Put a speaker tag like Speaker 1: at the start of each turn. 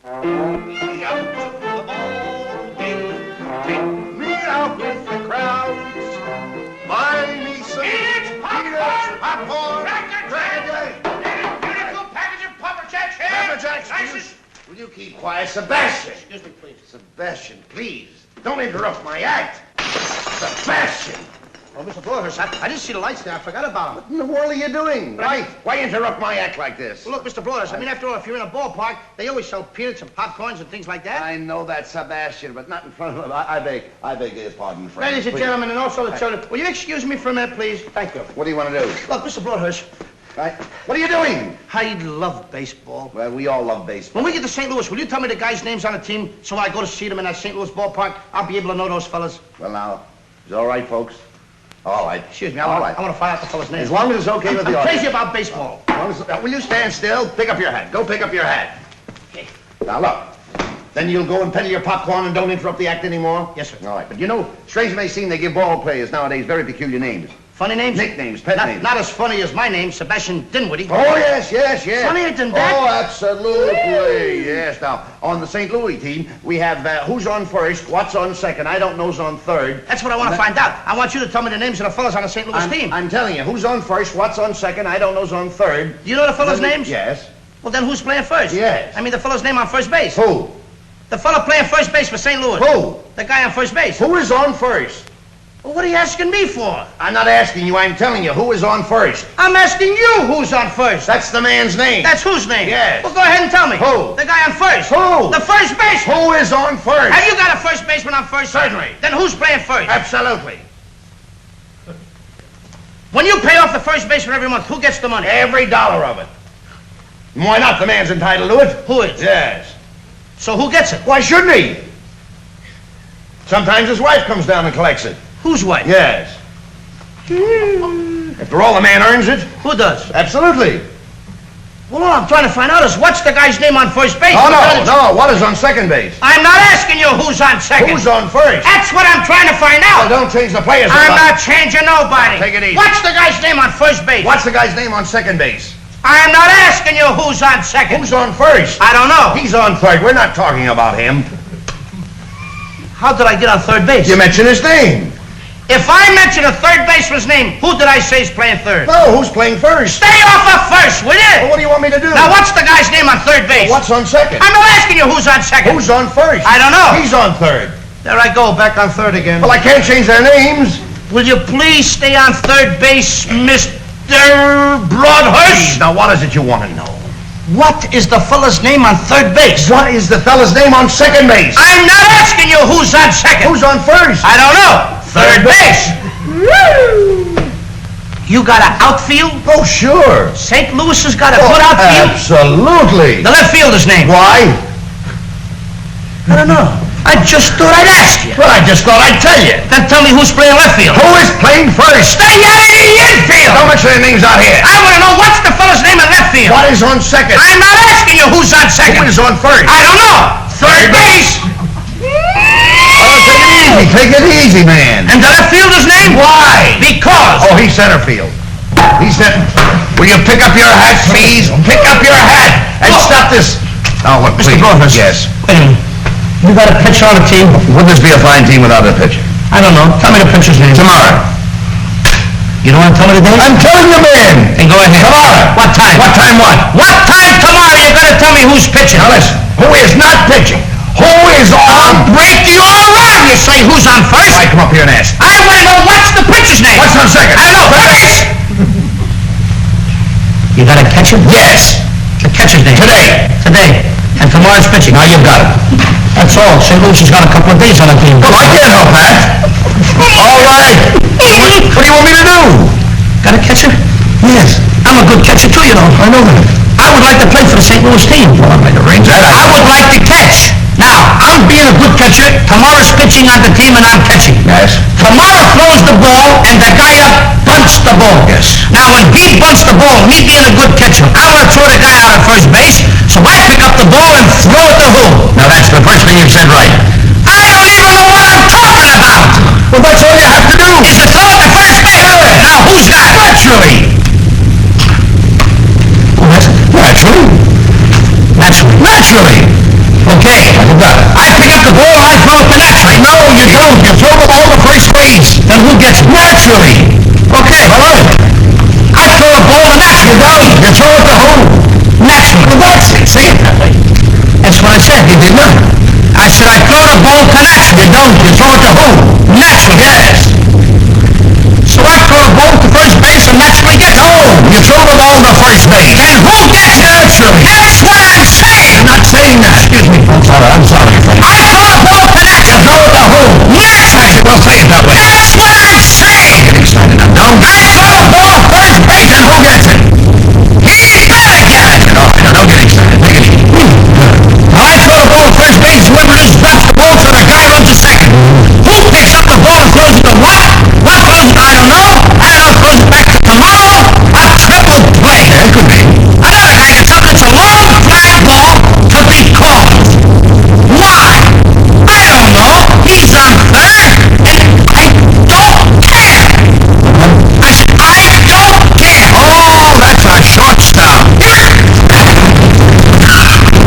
Speaker 1: Me out to the ball game. Take me out with the crowds. Buy me some peanuts, popcorn, crackers,
Speaker 2: Beautiful package of Papa Jacks here.
Speaker 1: Pepper Jacks. Will you keep quiet, Sebastian?
Speaker 2: Excuse me, please.
Speaker 1: Sebastian, please. Don't interrupt my act. Sebastian.
Speaker 2: Oh, Mr. Broadhurst, I didn't see the lights there. I forgot about them.
Speaker 1: What in the world are you doing? Why interrupt my act like this?
Speaker 2: Well, look, Mr. Broadhurst, I mean, after all, if you're in a ballpark, they always sell peanuts and popcorns and things like that.
Speaker 1: I know that, Sebastian, but not in front of him. I beg your pardon, friend.
Speaker 2: Ladies and gentlemen, and also the children, will you excuse me for a minute, please? Thank you.
Speaker 1: What do you want to do?
Speaker 2: Look, Mr. Broadhurst.
Speaker 1: Right. What are you doing?
Speaker 2: I love baseball.
Speaker 1: Well, we all love baseball.
Speaker 2: When we get to St. Louis, will you tell me the guys' names on the team so when I go to see them in that St. Louis ballpark, I'll be able to know those fellas?
Speaker 1: Well, now, is it all right, folks? All right.
Speaker 2: Excuse me, I want to find out the fellas' names.
Speaker 1: As long as it's okay with the
Speaker 2: I'm
Speaker 1: audience.
Speaker 2: crazy about baseball.
Speaker 1: Will you stand still? Pick up your hat. Go pick up your hat.
Speaker 2: Okay.
Speaker 1: Now, look. Then you'll go and peddle your popcorn and don't interrupt the act anymore?
Speaker 2: Yes, sir.
Speaker 1: All right. But you know, strange it may seem, they give ball players nowadays very peculiar names.
Speaker 2: Funny names?
Speaker 1: Nicknames, pet names.
Speaker 2: Not as funny as my name, Sebastian Dinwiddie.
Speaker 1: Oh, yes.
Speaker 2: Funnier than that?
Speaker 1: Oh, absolutely. Yes. Now, on the St. Louis team, we have who's on first, what's on second, I don't know's on third.
Speaker 2: That's what I want to find out. I want you to tell me the names of the fellas on the St. Louis team.
Speaker 1: I'm telling you, who's on first, what's on second, I don't know's on third.
Speaker 2: You know the fellas' names?
Speaker 1: Yes.
Speaker 2: Well, then who's playing first?
Speaker 1: Yes.
Speaker 2: I mean the fellow's name on first base.
Speaker 1: Who?
Speaker 2: The fellow playing first base for St. Louis.
Speaker 1: Who?
Speaker 2: The guy on first base.
Speaker 1: Who is on first?
Speaker 2: Well, what are you asking me for?
Speaker 1: I'm not asking you, I'm telling you, who is on first?
Speaker 2: I'm asking you who's on first.
Speaker 1: That's the man's name.
Speaker 2: That's whose name?
Speaker 1: Yes.
Speaker 2: Well, go ahead and tell me.
Speaker 1: Who?
Speaker 2: The guy on first.
Speaker 1: Who?
Speaker 2: The first baseman.
Speaker 1: Who is on first?
Speaker 2: Have you got a first baseman on first?
Speaker 1: Certainly.
Speaker 2: Then who's playing first?
Speaker 1: Absolutely.
Speaker 2: When you pay off the first baseman every month, who gets the money?
Speaker 1: Every dollar of it. Why not? The man's entitled to it.
Speaker 2: Who is?
Speaker 1: Yes.
Speaker 2: So who gets it?
Speaker 1: Why shouldn't he? Sometimes his wife comes down and collects it.
Speaker 2: Whose wife?
Speaker 1: Yes. After all, the man earns it.
Speaker 2: Who does?
Speaker 1: Absolutely.
Speaker 2: Well, all I'm trying to find out is what's the guy's name on first base?
Speaker 1: Oh, no. What is on second base?
Speaker 2: I'm not asking you who's on second.
Speaker 1: Who's on first?
Speaker 2: That's what I'm trying to find out.
Speaker 1: Well, don't change the players.
Speaker 2: I'm not changing nobody.
Speaker 1: Take it easy.
Speaker 2: What's the guy's name on first base?
Speaker 1: What's the guy's name on second base?
Speaker 2: I'm not asking you who's on second.
Speaker 1: Who's on first?
Speaker 2: I don't know.
Speaker 1: He's on third. We're not talking about him.
Speaker 2: How did I get on third base?
Speaker 1: You mentioned his name.
Speaker 2: If I mention a third baseman's name, who did I say is playing third?
Speaker 1: No, who's playing first?
Speaker 2: Stay off of first, will you?
Speaker 1: Well, what do you want me to do?
Speaker 2: Now, what's the guy's name on third base?
Speaker 1: Well, what's on second?
Speaker 2: I'm not asking you who's on second.
Speaker 1: Who's on first?
Speaker 2: I don't know.
Speaker 1: He's on third.
Speaker 2: There I go, back on third again.
Speaker 1: Well, I can't change their names.
Speaker 2: Will you please stay on third base, Mr. Broadhurst?
Speaker 1: Now, what is it you want to know?
Speaker 2: What is the fella's name on third base?
Speaker 1: What is the fella's name on second base?
Speaker 2: I'm not asking you who's on second.
Speaker 1: Who's on first?
Speaker 2: I don't know. Third base. You got an outfield?
Speaker 1: Oh, sure.
Speaker 2: St. Louis has got a good outfield?
Speaker 1: Absolutely.
Speaker 2: The left fielder's name?
Speaker 1: Why?
Speaker 2: I don't know. I just thought I'd ask you.
Speaker 1: Well, I just thought I'd tell you.
Speaker 2: Then tell me who's playing left field.
Speaker 1: Who is playing first?
Speaker 2: Stay out of the infield!
Speaker 1: Don't mention their names out here.
Speaker 2: I want to know what's the fella's name in left field.
Speaker 1: What is on second?
Speaker 2: I'm not asking you who's on second.
Speaker 1: Who is on first?
Speaker 2: I don't know. Third base.
Speaker 1: Oh, take it easy, man.
Speaker 2: And the left fielder's name?
Speaker 1: Why?
Speaker 2: Because.
Speaker 1: Oh, he's center field. He's center. Will you pick up your hat, please? Pick up your hat and stop this. Oh, look,
Speaker 2: Mr.
Speaker 1: please.
Speaker 2: Broadhurst.
Speaker 1: Yes.
Speaker 2: Wait a minute. You got a pitcher on the team?
Speaker 1: Wouldn't this be a fine team without a pitcher?
Speaker 2: I don't know. Tell me the pitcher's name.
Speaker 1: Tomorrow.
Speaker 2: You don't want to tell me the date?
Speaker 1: I'm telling you, man.
Speaker 2: Then go ahead.
Speaker 1: Tomorrow.
Speaker 2: What time?
Speaker 1: What time what?
Speaker 2: What time tomorrow you're going to tell me who's pitching?
Speaker 1: Now listen, who is not pitching? Who is on?
Speaker 2: Break you all around. You say who's on first?
Speaker 1: Why, come up here and ask.
Speaker 2: I want to know what's the pitcher's name.
Speaker 1: What's on second?
Speaker 2: I don't know. Base. You got a catcher?
Speaker 1: Yes.
Speaker 2: The catcher's name? Today. And tomorrow's pitching.
Speaker 1: Now you've got it.
Speaker 2: That's all. St. Louis has got a couple of days on the team.
Speaker 1: Well, I can't help that. All right. What do you want me to do?
Speaker 2: Got a catcher?
Speaker 1: Yes.
Speaker 2: I'm a good catcher too, you know.
Speaker 1: I know that.
Speaker 2: I would like to play for the St. Louis team.
Speaker 1: Well, I'd like to arrange that.
Speaker 2: I would like to catch. Now, I'm being a good catcher. Tomorrow's pitching on the team and I'm catching.
Speaker 1: Yes.
Speaker 2: Tomorrow throws the ball and the guy up bunts the ball.
Speaker 1: Yes.
Speaker 2: Now, when he bunts the ball, me being a good catcher, I want to throw the guy out at first base, so I pick up the ball and throw it to who?
Speaker 1: Now that's the first thing you've said right.
Speaker 2: I don't even know what I'm talking about.
Speaker 1: Well, that's all you have to do.
Speaker 2: Is to throw it to first base.
Speaker 1: Good.
Speaker 2: Now, who's got it?
Speaker 1: Naturally.
Speaker 2: Who has it?
Speaker 1: Naturally.
Speaker 2: Naturally.
Speaker 1: Naturally.
Speaker 2: Okay, I pick up the ball and I throw it to naturally.
Speaker 1: No, you don't. You throw the ball to first base.
Speaker 2: Then who gets it? Naturally. Okay.
Speaker 1: All right.
Speaker 2: I throw the ball to naturally.
Speaker 1: You don't. You throw it to who?
Speaker 2: Naturally.
Speaker 1: Well, that's it. Say it that way.
Speaker 2: That's what I said. You did not. I said I throw the ball to naturally.
Speaker 1: You don't. You throw it to who?
Speaker 2: Naturally.
Speaker 1: Yes.
Speaker 2: So I throw the ball to first base and naturally gets it.
Speaker 1: No, you throw the ball to first base.
Speaker 2: Then who gets it?